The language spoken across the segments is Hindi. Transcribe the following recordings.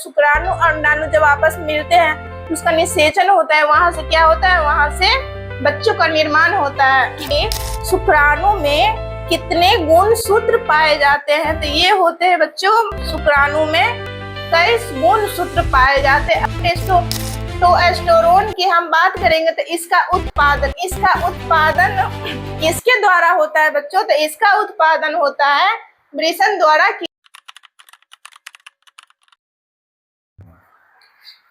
शुक्राणु और अंडाणु जब आपस में मिलते हैं तो उसका निषेचन होता है, वहां से क्या होता है, वहां से बच्चों का निर्माण होता है। कि शुक्राणु में कितने गुणसूत्र पाए जाते हैं, तो ये होते हैं बच्चों, शुक्राणु में 23 गुणसूत्र पाए जाते हैं। टेस्टोस्टेरोन की हम बात करेंगे तो इसका उत्पादन किसके द्वारा होता है बच्चों, तो इसका उत्पादन होता है वृषण द्वारा।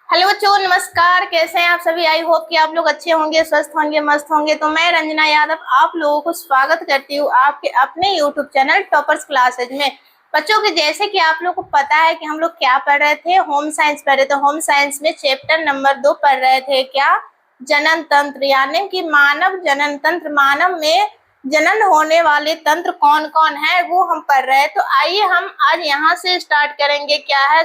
हेलो बच्चों, नमस्कार, कैसे हैं आप सभी। आई होप कि आप लोग अच्छे होंगे, स्वस्थ होंगे, मस्त होंगे। तो मैं रंजना यादव आप लोगों को स्वागत करती हूँ आपके अपने यूट्यूब चैनल टॉपर्स क्लासेज में। बच्चों के जैसे कि आप लोग को पता है कि हम लोग क्या पढ़ रहे थे, होम साइंस पढ़ रहे थे। होम साइंस में चैप्टर नंबर 2 पढ़ रहे थे, क्या, जनन तंत्र, यानी कि मानव जनन तंत्र, मानव में जनन होने वाले तंत्र कौन कौन है वो हम पढ़ रहे हैं। तो आइए हम आज यहाँ से स्टार्ट करेंगे, क्या है,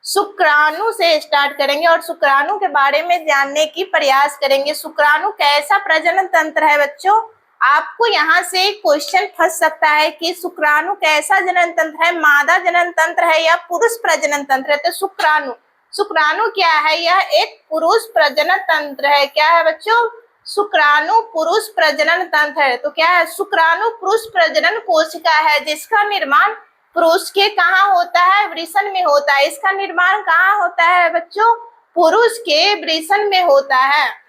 शुक्राणु से स्टार्ट करेंगे और शुक्राणु के बारे में जानने की प्रयास करेंगे। शुक्राणु कैसा प्रजनन तंत्र है बच्चों, आपको यहाँ से क्वेश्चन फंस सकता है कि शुक्राणु कैसा जनन तंत्र है, मादा जनन तंत्र है या पुरुष प्रजनन तंत्र है। तो शुक्राणु क्या है, यह एक पुरुष प्रजनन तंत्र है। क्या है बच्चों, शुक्राणु पुरुष प्रजनन तंत्र है। तो क्या है, शुक्राणु पुरुष प्रजनन कोशिका है जिसका निर्माण पुरुष के कहाँ होता है, वृषण में होता है। इसका निर्माण कहाँ होता है बच्चों, पुरुष के वृषण में होता है।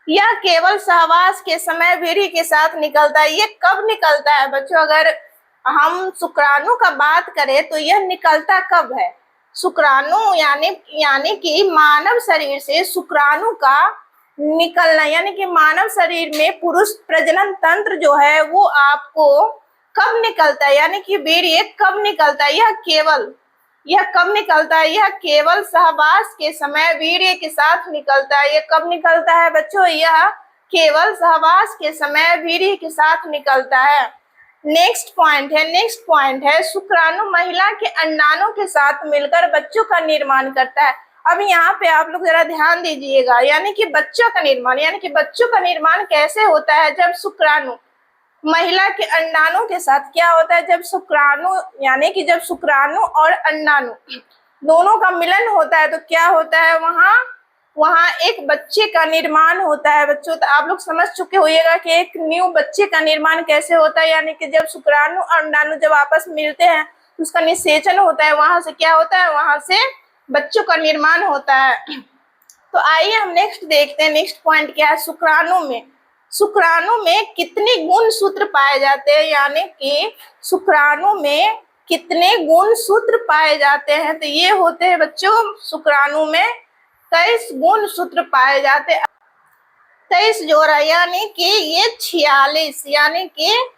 यह केवल सहवास के समय वीर्य के साथ निकलता है। ये कब निकलता है बच्चों, अगर हम शुक्राणु का बात करें तो यह निकलता कब है, शुक्राणु यानी कि मानव शरीर से शुक्राणु का निकलना, यानी कि मानव शरीर में पुरुष प्रजनन तंत्र जो है वो आपको कब निकलता है, यानी कि वीर्य कब निकलता है। यह कब निकलता है, यह केवल सहवास के समय वीर्य के साथ निकलता है। यह कब निकलता है बच्चों, यह केवल सहवास के समय वीर्य के साथ निकलता है। नेक्स्ट पॉइंट है शुक्राणु महिला के अंडाणु के साथ मिलकर बच्चों का निर्माण करता है। अब यहाँ पे आप लोग जरा ध्यान दीजिएगा, यानी कि बच्चों का निर्माण कैसे होता है, जब शुक्राणु महिला के अंडाणु के साथ क्या होता है, जब शुक्राणु और अंडाणु दोनों का मिलन होता है तो क्या होता है, वहाँ एक बच्चे का निर्माण होता है बच्चों। तो आप लोग समझ चुके होइएगा कि एक न्यू बच्चे का निर्माण कैसे होता है, यानी कि जब शुक्राणु और अंडाणु जब आपस में मिलते हैं तो उसका निषेचन होता है, वहां से क्या होता है, वहां से बच्चों का निर्माण होता है। तो आइए हम नेक्स्ट देखते हैं, नेक्स्ट पॉइंट क्या है, शुक्राणु में कितने गुणसूत्र पाए जाते हैं, यानी कि शुक्राणु में कितने गुणसूत्र पाए जाते हैं। तो ये होते हैं बच्चों, शुक्राणु में 23 गुणसूत्र पाए जाते हैं, 23 जोड़ा, यानी कि ये 46, यानी कि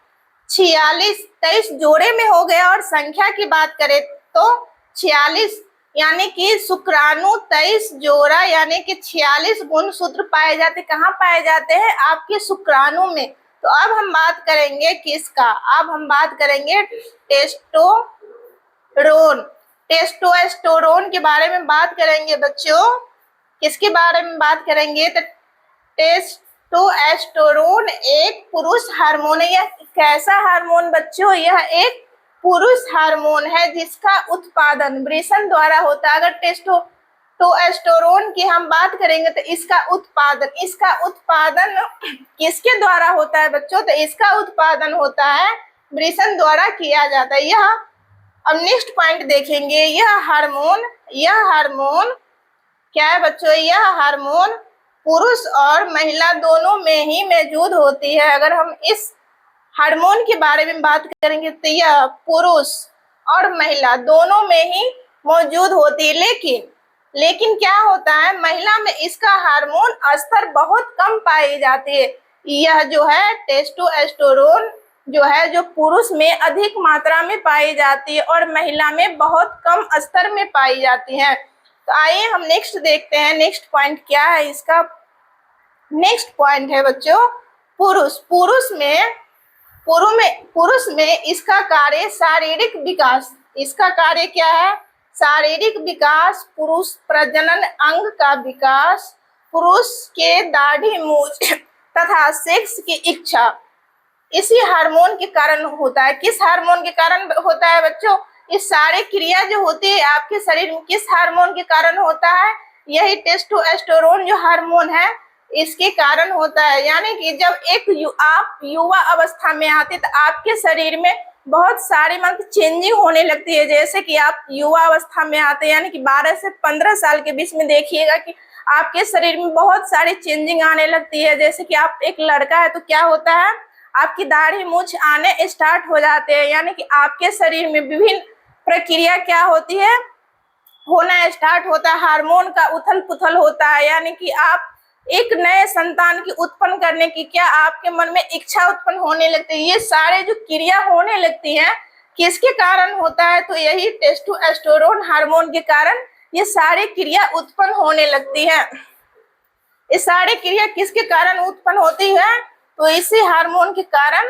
23 जोड़े में हो गया। और संख्या की बात करें तो 46, यानी कि शुक्राणु 23 जोड़ा, यानी कि 46 गुणसूत्र पाए जाते। कहाँ पाए जाते हैं, आपके शुक्राणु में। तो अब हम बात करेंगे किसका, अब हम बात करेंगे टेस्टोस्टेरोन के बारे में बात करेंगे बच्चों। किसके बारे में बात करेंगे, तो टेस्टोस्टेरोन एक पुरुष हार्मोन है। यह कैसा हार्मोन बच्चों, यह एक पुरुष हार्मोन है जिसका उत्पादन वृषण द्वारा होता है। अगर टेस्टोस्टेरोन की हम बात करेंगे तो इसका उत्पादन किसके द्वारा होता है बच्चों, तो इसका उत्पादन होता है वृषण द्वारा किया जाता है। यह अब नेक्स्ट पॉइंट देखेंगे, यह हार्मोन क्या है बच्चों, यह हार्मोन पुरुष और महिला दोनों में ही मौजूद होती है। अगर हम इस हार्मोन के बारे में बात करेंगे तो यह पुरुष और महिला दोनों में ही मौजूद होती है, लेकिन क्या होता है, महिला में इसका हार्मोन स्तर बहुत कम पाई जाती है। यह जो है टेस्टोस्टेरोन जो है, जो पुरुष में अधिक मात्रा में पाई जाती है और महिला में बहुत कम स्तर में पाई जाती है। तो आइए हम नेक्स्ट देखते हैं, नेक्स्ट पॉइंट क्या है इसका। नेक्स्ट पॉइंट है बच्चों, पुरुष में इसका कार्य शारीरिक विकास। इसका कार्य क्या है, शारीरिक विकास, पुरुष प्रजनन अंग का विकास, पुरुष के दाढ़ी मूंछ तथा सेक्स की इच्छा इसी हार्मोन के कारण होता है। किस हार्मोन के कारण होता है बच्चों, ये सारे क्रिया जो होती है आपके शरीर में किस हार्मोन के कारण होता है? यही टेस्टोस्टेरोन जो हार्मोन है इसके कारण होता है। यानी कि जब आप युवा अवस्था में आते तो आपके शरीर में बहुत सारी मतलब चेंजिंग होने लगती है। जैसे कि आप युवा अवस्था में आते हैं यानी कि 12 से 15 साल के बीच में देखिएगा कि आपके शरीर में बहुत सारी चेंजिंग आने लगती है। जैसे कि आप एक लड़का है तो क्या होता है, आपकी दाढ़ी मूंछ आने स्टार्ट हो जाते हैं। यानी कि आपके शरीर में विभिन्न प्रक्रिया क्या होती है, होना स्टार्ट होता है, हार्मोन का उथल पुथल होता है। यानी कि आप एक नए संतान की उत्पन्न करने की क्या आपके मन में इच्छा उत्पन्न होने लगती है। ये सारे जो क्रिया होने लगती हैं किसके कारण होता है? तो यही टेस्टोस्टेरोन हार्मोन के कारण ये सारी क्रिया उत्पन्न होने लगती है। ये सारी क्रिया किसके कारण उत्पन्न होती है? तो इसी हार्मोन के कारण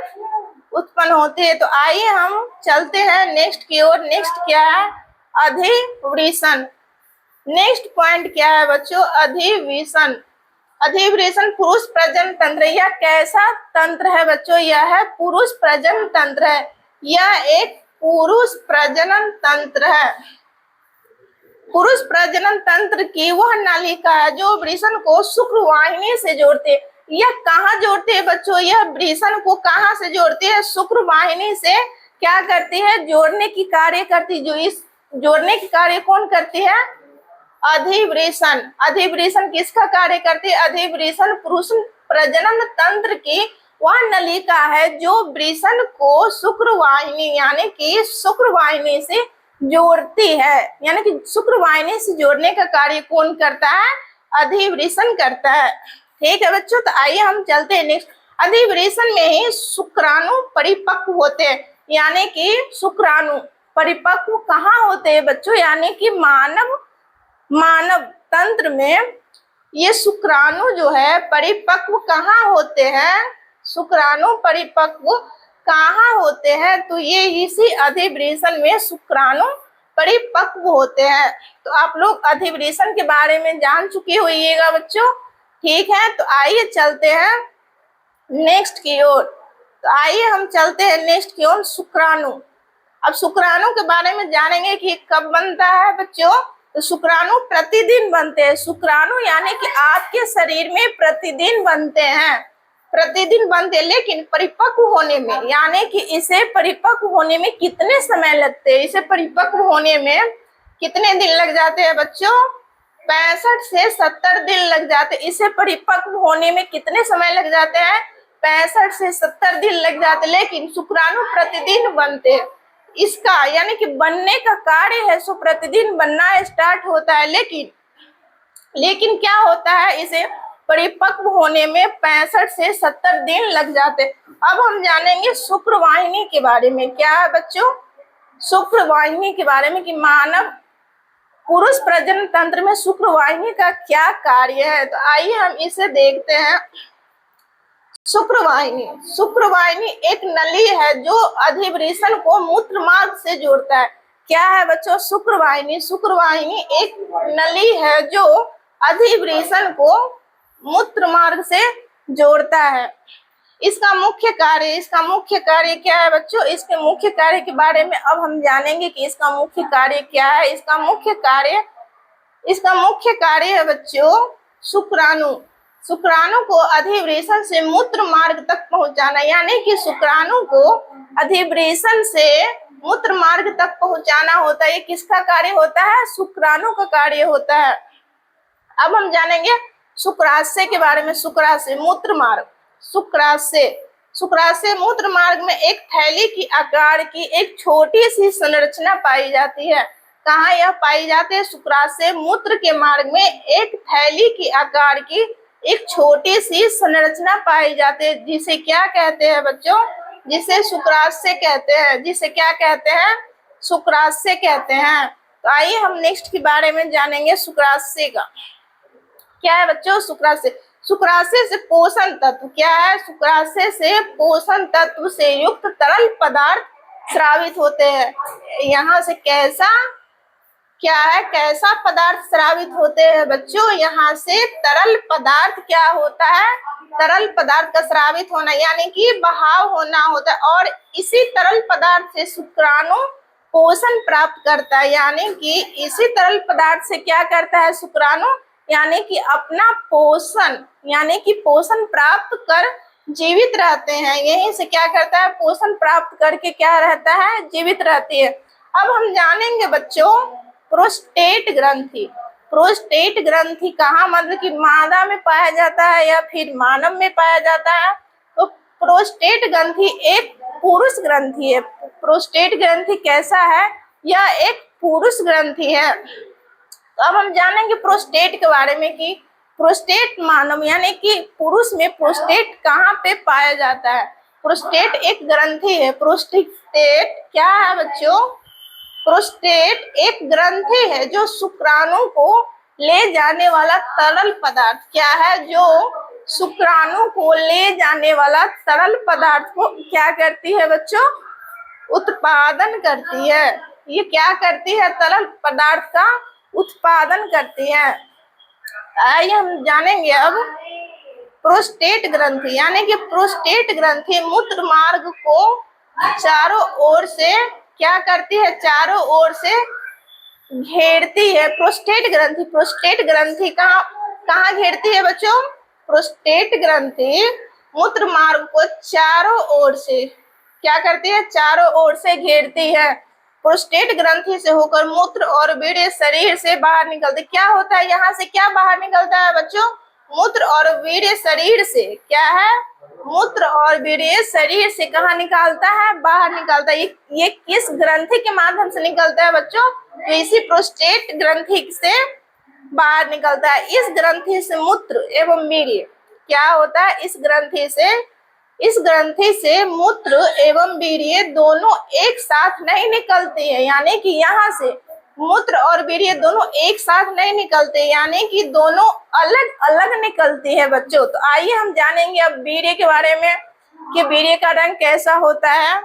उत्पन्न होती है। तो आइए हम चलते हैं नेक्स्ट की ओर। नेक्स्ट क्या है? अधिवृषण। नेक्स्ट पॉइंट क्या है बच्चों? अधिवृषण। अधिवृषण पुरुष प्रजनन तंत्र। यह कैसा तंत्र है बच्चों? यह है पुरुष प्रजनन तंत्र है। यह एक पुरुष प्रजनन तंत्र है। पुरुष प्रजनन तंत्र की वह नालिका है जो वृषण को शुक्रवाहिनी से जोड़ते है। यह कहाँ जोड़ते है बच्चों? यह वृषण को कहाँ से जोड़ती है? शुक्रवाहिनी से क्या करती है? जोड़ने की कार्य करती है। जो इस जोड़ने की कार्य कौन करती है? अधिवृषण। अधिवृषण किसका कार्य करती है? अधिवृषण पुरुष प्रजनन तंत्र की वह नलिका है जो वृषण को शुक्रवाहिनी यानी कि शुक्रवाहिनी से जोड़ती है। यानी कि शुक्रवाहिनी से जोड़ने का कार्य कौन करता है? अधिवृषण करता है। ठीक है बच्चों, तो आइए हम चलते हैं नेक्स्ट। अधिवृषण में ही शुक्राणु परिपक्व होते हैं। यानी कि शुक्राणु परिपक्व कहाँ होते हैं बच्चों? यानी कि मानव तंत्र में ये शुक्राणु जो है परिपक्व कहाँ होते हैं? शुक्राणु परिपक्व कहाँ होते हैं? तो ये इसी अधिवृषण में शुक्राणु परिपक्व होते हैं। तो आप लोग अधिवृषण के बारे में जान चुके होइएगा बच्चों। ठीक है, तो आइए चलते हैं नेक्स्ट की ओर। तो आइए हम चलते हैं नेक्स्ट की ओर, शुक्राणु। अब शुक्राणु के बारे में जानेंगे कि कब बनता है बच्चों। तो शुक्राणु प्रतिदिन बनते हैं। शुक्राणु यानी कि आपके शरीर में प्रतिदिन बनते हैं, प्रतिदिन बनते हैं। लेकिन परिपक्व होने में यानी कि इसे परिपक्व होने में कितने समय लगते हैं? इसे परिपक्व होने में कितने दिन लग जाते हैं बच्चों? 65 से 70 दिन लग जाते हैं। इसे परिपक्व होने में कितने समय लग जाते हैं? 65 से 70 दिन लग जाते हैं। लेकिन शुक्राणु प्रतिदिन बनते हैं। इसका यानी कि बनने का कार्य है सो प्रतिदिन बनना स्टार्ट होता है। लेकिन क्या होता है, इसे परिपक्व होने में 65 से 70 दिन लग जाते। अब हम जानेंगे शुक्रवाहिनी के बारे में। क्या है बच्चों? शुक्रवाहिनी के बारे में कि मानव पुरुष प्रजनन तंत्र में शुक्रवाहिनी का क्या कार्य है। तो आइए हम इसे देखते हैं। शुक्रवाहिनी एक नली है जो अधिवृषण को मूत्र मार्ग से जोड़ता है। क्या है बच्चों? शुक्रवाहिनी एक नली है जो अधिवृषण को मूत्र मार्ग से जोड़ता है। इसका मुख्य कार्य क्या है बच्चों? इसके मुख्य कार्य के बारे में अब हम जानेंगे कि इसका मुख्य कार्य क्या है। इसका मुख्य कार्य है बच्चों शुक्राणु को अधिवृषण से मूत्र मार्ग तक पहुंचाना। यानी कि शुक्राणु को अधिवृषण से मूत्र मार्ग तक पहुंचाना होता है। ये किसका कार्य होता है? शुक्राणु का कार्य होता है। अब हम जानेंगे शुक्राशय के बारे में। शुक्राशय मूत्र मार्ग में एक थैली की आकार की एक छोटी सी संरचना पाई जाती है। कहाँ यह पाई जाती है? शुक्राशय मूत्र के मार्ग में एक थैली की आकार की एक छोटी सी संरचना पाई जाती है, जिसे क्या कहते हैं बच्चों? जिसे शुक्राशय कहते हैं। जिसे क्या कहते हैं? शुक्राशय कहते हैं। तो आइए हम नेक्स्ट के बारे में जानेंगे शुक्राशय का। क्या है बच्चों? शुक्राशय से पोषण तत्व। क्या है? शुक्राशय से पोषण तत्व से युक्त तरल पदार्थ स्रावित होते हैं। यहाँ से कैसा पदार्थ स्रावित होते हैं बच्चों? यहाँ से तरल पदार्थ क्या होता है? तरल पदार्थ का स्रावित होना यानी कि बहाव होना होता है। और इसी तरल पदार्थ से शुक्राणु पोषण प्राप्त करता है, यानी कि इसी तरल पदार्थ से क्या करता है शुक्राणु, यानी कि अपना पोषण यानी कि पोषण प्राप्त कर जीवित रहते हैं। यहीं से क्या करता है, पोषण प्राप्त करके क्या रहता है, जीवित रहती है। अब हम जानेंगे बच्चों प्रोस्टेट ग्रंथि। प्रोस्टेट ग्रंथि कहाँ, मतलब कि मादा में पाया जाता है या फिर मानव में पाया जाता है। तो प्रोस्टेट ग्रंथि एक पुरुष ग्रंथि है। प्रोस्टेट ग्रंथि कैसा है, यह एक पुरुष ग्रंथि है। तो अब हम जानेंगे प्रोस्टेट के बारे में कि प्रोस्टेट मानव यानी कि पुरुष में प्रोस्टेट कहाँ पे पाया जाता है। प्रोस्टेट एक ग्रंथि है। प्रोस्टेट क्या है बच्चों, प्रोस्टेट एक ग्रंथि है जो शुक्राणु को ले जाने वाला तरल पदार्थ, क्या है, जो शुक्राणु को ले जाने वाला तरल पदार्थ को क्या करती है बच्चों, उत्पादन करती है। ये क्या करती है, तरल पदार्थ का उत्पादन करती है। आइए हम जानेंगे अब प्रोस्टेट ग्रंथि, यानी कि प्रोस्टेट ग्रंथि मूत्र मार्ग को चारों ओर से क्या करती है, चारों ओर से घेरती है। प्रोस्टेट ग्रंथि कहाँ घेरती है बच्चों, प्रोस्टेट ग्रंथि मूत्र मार्ग को चारों ओर से क्या करती है, चारों ओर से घेरती है। प्रोस्टेट ग्रंथि से होकर मूत्र और वीर्य शरीर से बाहर निकलते। क्या होता है, यहाँ से क्या बाहर निकलता है बच्चों, मूत्र और वीर्य शरीर से, क्या है, मूत्र और वीर्य शरीर से कहाँ निकालता है, बाहर निकालता है। ये किस ग्रंथि के माध्यम से निकलता है बच्चों, तो इसी प्रोस्टेट ग्रंथि से बाहर निकलता है। इस ग्रंथि से मूत्र एवं वीर्य क्या होता है, इस ग्रंथि से मूत्र एवं वीर्य दोनों एक साथ नहीं निकलते हैं, यानी कि यहाँ से मूत्र और वीर्य दोनों एक साथ नहीं निकलते, यानी कि दोनों अलग अलग निकलती है बच्चों। तो आइए हम जानेंगे अब वीर्य के बारे में कि वीर्य का रंग कैसा होता है।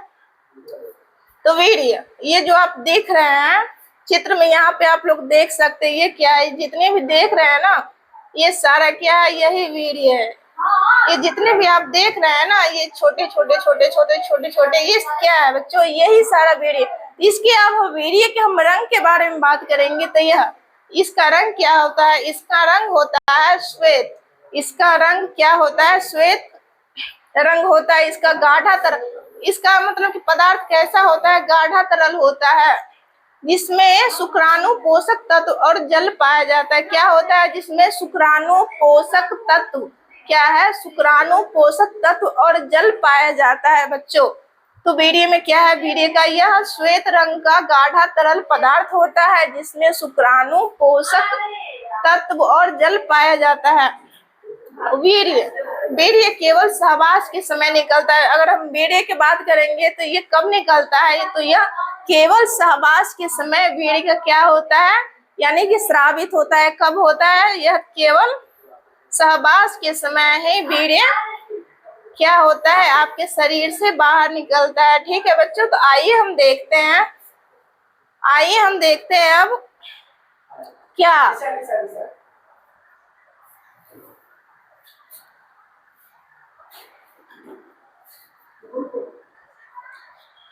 तो वीर्य, ये जो आप देख रहे हैं चित्र में, यहाँ पे आप लोग देख सकते हैं ये क्या है, जितने भी देख रहे हैं ना, ये सारा क्या है, यही वीर्य है। ये जितने भी आप देख रहे हैं ना, ये छोटे छोटे ये क्या है बच्चों, यही सारा वीर्य। इसके अब वीर्य के हम रंग के बारे में बात करेंगे तो यह, इसका रंग क्या होता है, इसका रंग होता है श्वेत। इसका रंग क्या होता है, श्वेत रंग होता है। इसका गाढ़ा तरल, इसका मतलब कि पदार्थ कैसा होता है, गाढ़ा तरल होता है, जिसमें शुक्राणु पोषक तत्व और जल पाया जाता है। क्या होता है, जिसमें शुक्राणु पोषक तत्व, क्या है, शुक्राणु पोषक तत्व और जल पाया जाता है बच्चों। तो वीर्य में क्या है, वीर्य का यह श्वेत रंग का गाढ़ा तरल पदार्थ होता है, जिसमें शुक्राणु पोषक तत्व और जल पाया जाता है। वीर्य केवल सहवास के समय निकलता है। अगर हम वीर्य की बात करेंगे तो ये कब निकलता है, तो यह केवल सहवास के समय वीर्य का क्या होता है, यानी कि स्रावित होता है। कब होता है, यह केवल सहवास के समय ही वीर्य क्या होता है, आपके शरीर से बाहर निकलता है। ठीक है बच्चों, तो आइए हम देखते हैं अब क्या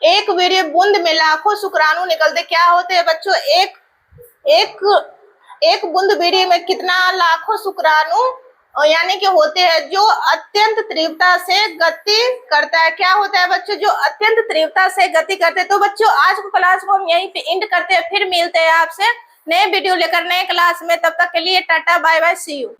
एक वीर्य बूंद में लाखों शुक्राणु निकलते। क्या होते हैं बच्चों, एक बूंद वीर्य में कितना, लाखों शुक्राणु यानी कि होते हैं, जो अत्यंत तीव्रता से गति करता है। क्या होता है बच्चों, जो अत्यंत तीव्रता से गति करते हैं। तो बच्चों आज की क्लास को हम यहीं पे एंड करते हैं, फिर मिलते हैं आपसे नए वीडियो लेकर नए क्लास में। तब तक के लिए tata bye bye, see you.